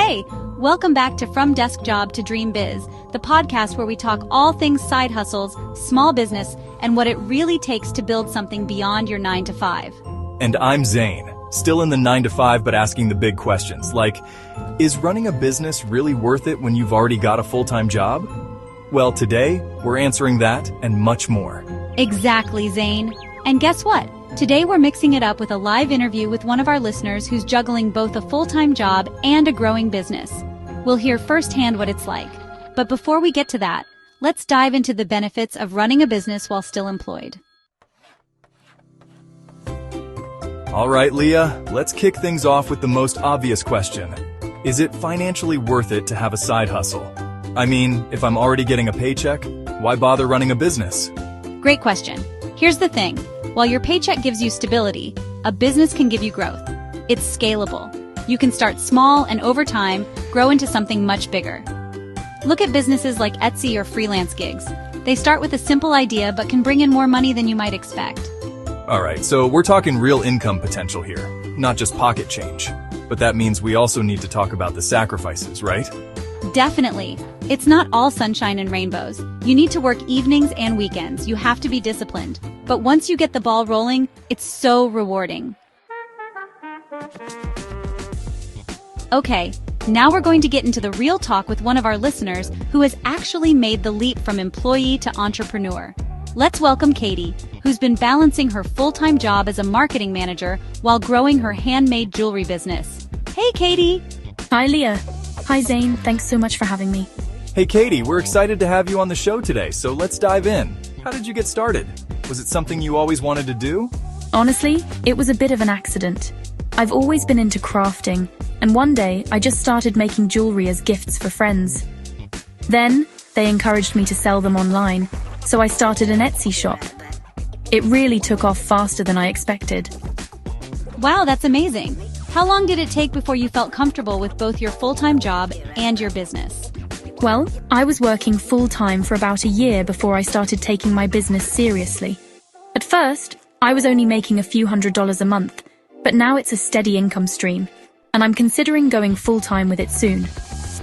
Hey, welcome back to From Desk Job to Dream Biz, the podcast where we talk all things side hustles, small business, and what it really takes to build something beyond your 9 to 5. And I'm Zane, still in the 9 to 5 but asking the big questions, like, is running a business really worth it when you've already got a full-time job? Well, today, we're answering that and much more. Exactly, Zane. And guess what? Today we're mixing it up with a live interview with one of our listeners who's juggling both a full-time job and a growing business. We'll hear firsthand what it's like. But before we get to that, let's dive into the benefits of running a business while still employed. All right, Leah, let's kick things off with the most obvious question. Is it financially worth it to have a side hustle? I mean, if I'm already getting a paycheck, why bother running a business? Great question. Here's the thing. While your paycheck gives you stability, a business can give you growth. It's scalable. You can start small and over time, grow into something much bigger. Look at businesses like Etsy or freelance gigs. They start with a simple idea but can bring in more money than you might expect. All right, so we're talking real income potential here, not just pocket change. But that means we also need to talk about the sacrifices, right? Definitely. It's not all sunshine and rainbows. You need to work evenings and weekends. You have to be disciplined. But once you get the ball rolling, it's so rewarding. Okay, now we're going to get into the real talk with one of our listeners who has actually made the leap from employee to entrepreneur. Let's welcome Katie, who's been balancing her full-time job as a marketing manager while growing her handmade jewelry business. Hey, Katie! Hi, Leah. Hi, Zane. Thanks so much for having me. Hey, Katie, we're excited to have you on the show today, so let's dive in. How did you get started? Was it something you always wanted to do? Honestly, it was a bit of an accident. I've always been into crafting, and one day I just started making jewelry as gifts for friends. Then, they encouraged me to sell them online, so I started an Etsy shop. It really took off faster than I expected. Wow, that's amazing. How long did it take before you felt comfortable with both your full-time job and your business? Well, I was working full-time for about a year before I started taking my business seriously. At first, I was only making a few $100s a month, but now it's a steady income stream, and I'm considering going full-time with it soon.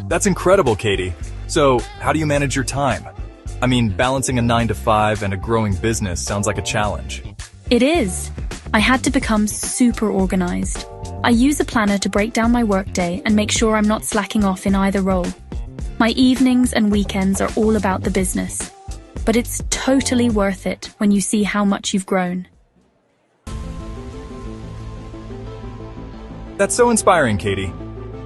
That's incredible, Katie. So, how do you manage your time? I mean, balancing a 9 to 5 and a growing business sounds like a challenge. It is. I had to become super organized. I use a planner to break down my workday and make sure I'm not slacking off in either role. My evenings and weekends are all about the business, but it's totally worth it when you see how much you've grown. That's so inspiring, Katie.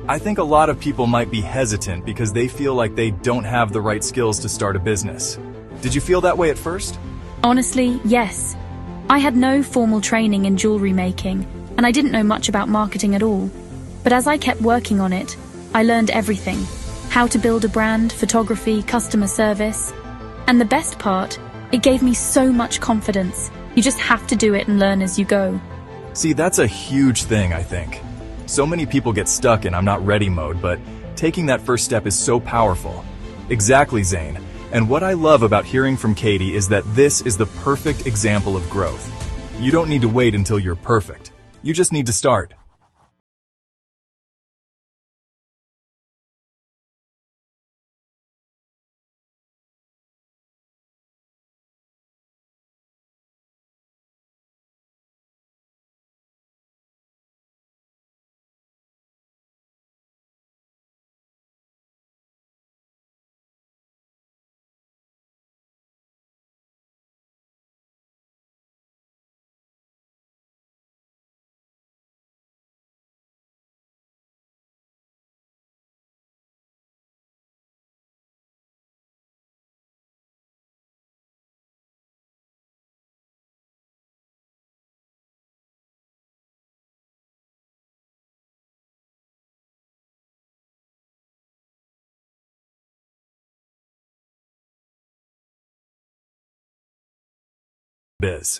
I think a lot of people might be hesitant because they feel like they don't have the right skills to start a business. Did you feel that way at first? Honestly, yes. I had no formal training in jewelry making, and I didn't know much about marketing at all. But as I kept working on it, I learned everything. How to build a brand, photography, customer service. And the best part, it gave me so much confidence. You just have to do it and learn as you go. See, that's a huge thing, I think. So many people get stuck in I'm not ready mode, but taking that first step is so powerful. Exactly, Zane. And what I love about hearing from Katie is that this is the perfect example of growth. You don't need to wait until you're perfect. You just need to start. Biz.